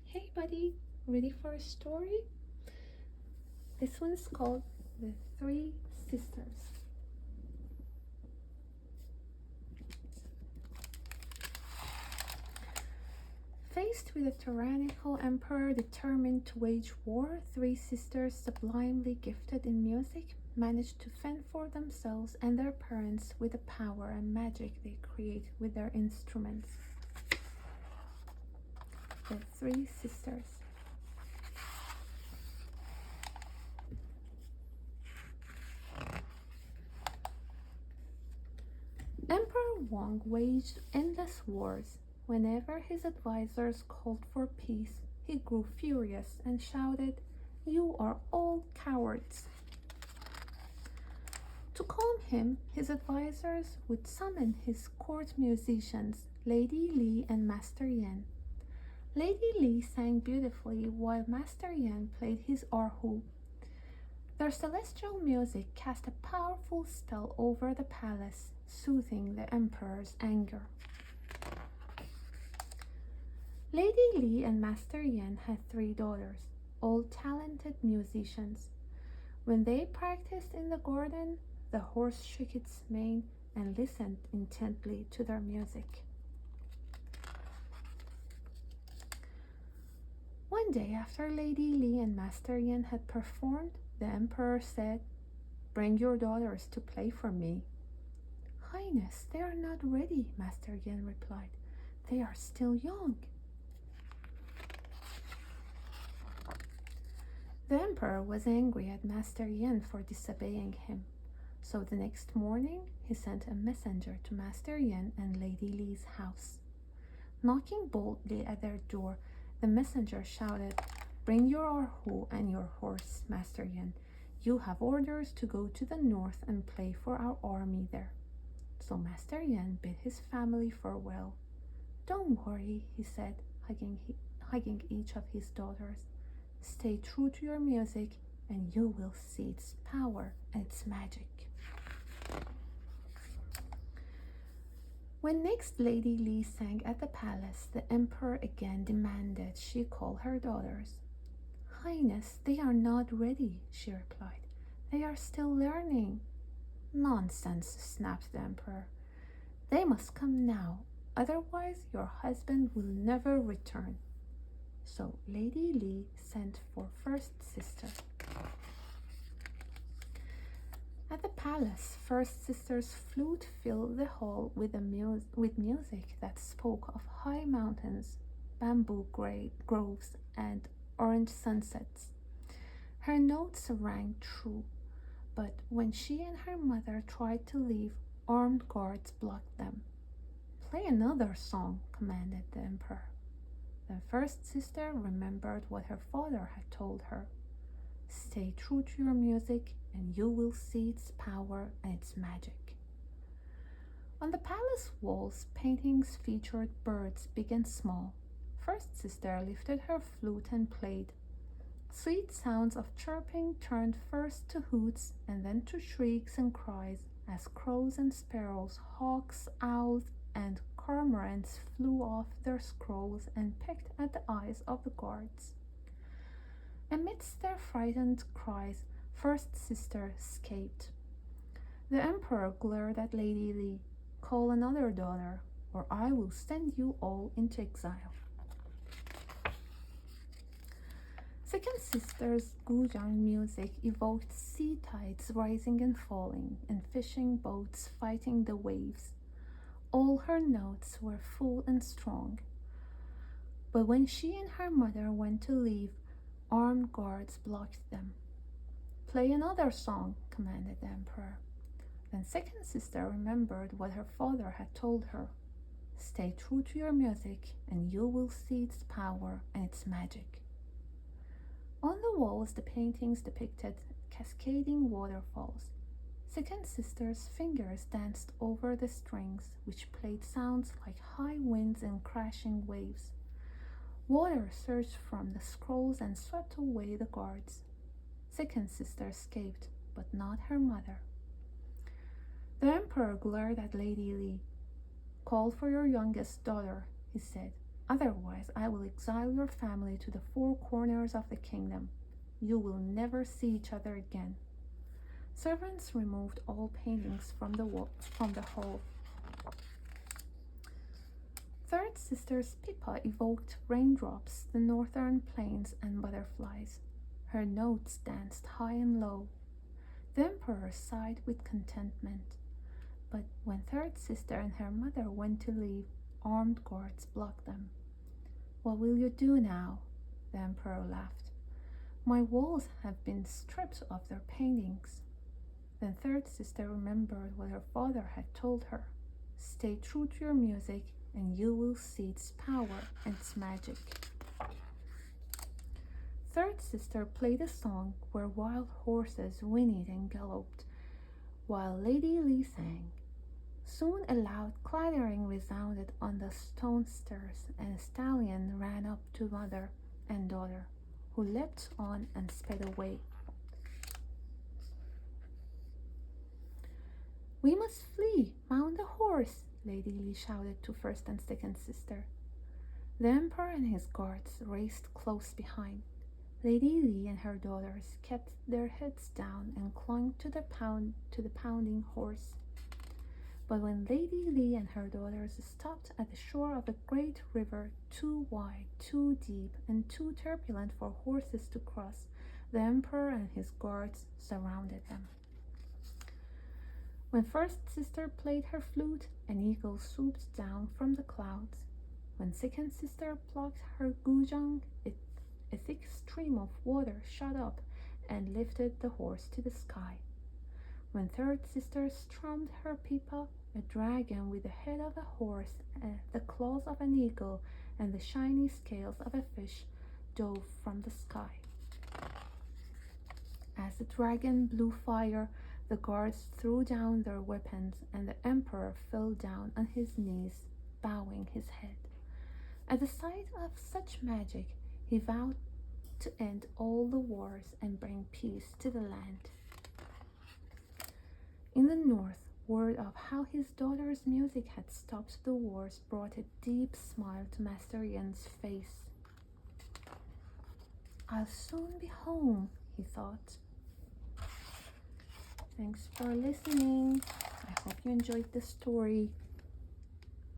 Hey buddy, ready for a story? This one's called The Three Sisters. Faced with a tyrannical emperor determined to wage war, three sisters, sublimely gifted in music, managed to fend for themselves and their parents with the power and magic they create with their instruments. The Three Sisters. Emperor Wang waged endless wars. Whenever his advisors called for peace, he grew furious and shouted, "You are all cowards." To calm him, his advisors would summon his court musicians, Lady Li and Master Yan. Lady Li sang beautifully while Master Yan played his erhu. Their celestial music cast a powerful spell over the palace, soothing the emperor's anger. Lady Li and Master Yan had three daughters, all talented musicians. When they practiced in the garden, the horse shook its mane and listened intently to their music. One day, after Lady Li and Master Yan had performed, the emperor said, "Bring your daughters to play for me." "Highness, they are not ready," Master Yan replied. "They are still young." The emperor was angry at Master Yan for disobeying him. So the next morning, he sent a messenger to Master Yan and Lady Li's house. Knocking boldly at their door, the messenger shouted, "Bring your erhu and your horse, Master Yan. You have orders to go to the north and play for our army there." So Master Yan bid his family farewell. "Don't worry," he said, hugging each of his daughters. "Stay true to your music and you will see its power and its magic." When next Lady Li sang at the palace, the emperor again demanded she call her daughters. "Highness, they are not ready," she replied. "They are still learning." "Nonsense," snapped the emperor. "They must come now, otherwise your husband will never return." So Lady Li sent for first sister. At the palace, first sister's flute filled the hall with music that spoke of high mountains, bamboo groves, and orange sunsets. Her notes rang true, but when she and her mother tried to leave, armed guards blocked them. "Play another song," commanded the emperor. The first sister remembered what her father had told her. "Stay true to your music and you will see its power and its magic." On the palace walls, paintings featured birds big and small. First sister lifted her flute and played. Sweet sounds of chirping turned first to hoots and then to shrieks and cries as crows and sparrows, hawks, owls, and cormorants flew off their scrolls and pecked at the eyes of the guards. Amidst their frightened cries, first sister escaped. The emperor glared at Lady Li. "Call another daughter, or I will send you all into exile." Second sister's guzheng music evoked sea tides rising and falling, and fishing boats fighting the waves. All her notes were full and strong. But when she and her mother went to leave, armed guards blocked them. "Play another song," commanded the emperor. Then second sister remembered what her father had told her. "Stay true to your music and you will see its power and its magic." On the walls, the paintings depicted cascading waterfalls. Second sister's fingers danced over the strings, which played sounds like high winds and crashing waves. Water surged from the scrolls and swept away the guards. Second sister escaped, but not her mother. The emperor glared at Lady Li. "Call for your youngest daughter," he said. Otherwise, I will exile your family to the four corners of the kingdom. You will never see each other again. Servants removed all paintings from the hall. Third sister's Pippa evoked raindrops, the northern plains, and butterflies. Her notes danced high and low. The emperor sighed with contentment. But when third sister and her mother went to leave, armed guards blocked them. What will you do now? The emperor laughed. My walls have been stripped of their paintings. Then third sister remembered what her father had told her. Stay true to your music and you will see its power and its magic. Third sister played a song where wild horses whinnied and galloped, while Lady Li sang. Soon a loud clattering resounded on the stone stairs, and a stallion ran up to mother and daughter, who leapt on and sped away. We must flee! Mount the horse! Lady Li shouted to first and second sister. The emperor and his guards raced close behind. Lady Li and her daughters kept their heads down and clung to the pounding horse. But when Lady Li and her daughters stopped at the shore of a great river, too wide, too deep, and too turbulent for horses to cross, the emperor and his guards surrounded them. When first sister played her flute, an eagle swooped down from the clouds. When second sister plucked her guzheng, a thick stream of water shot up and lifted the horse to the sky. When third sister strummed her pipa, a dragon with the head of a horse, the claws of an eagle, and the shiny scales of a fish dove from the sky. As the dragon blew fire, the guards threw down their weapons, and the emperor fell down on his knees, bowing his head. At the sight of such magic, he vowed to end all the wars and bring peace to the land. In the north, word of how his daughter's music had stopped the wars brought a deep smile to Master Yan's face. I'll soon be home, he thought. Thanks for listening. I hope you enjoyed the story.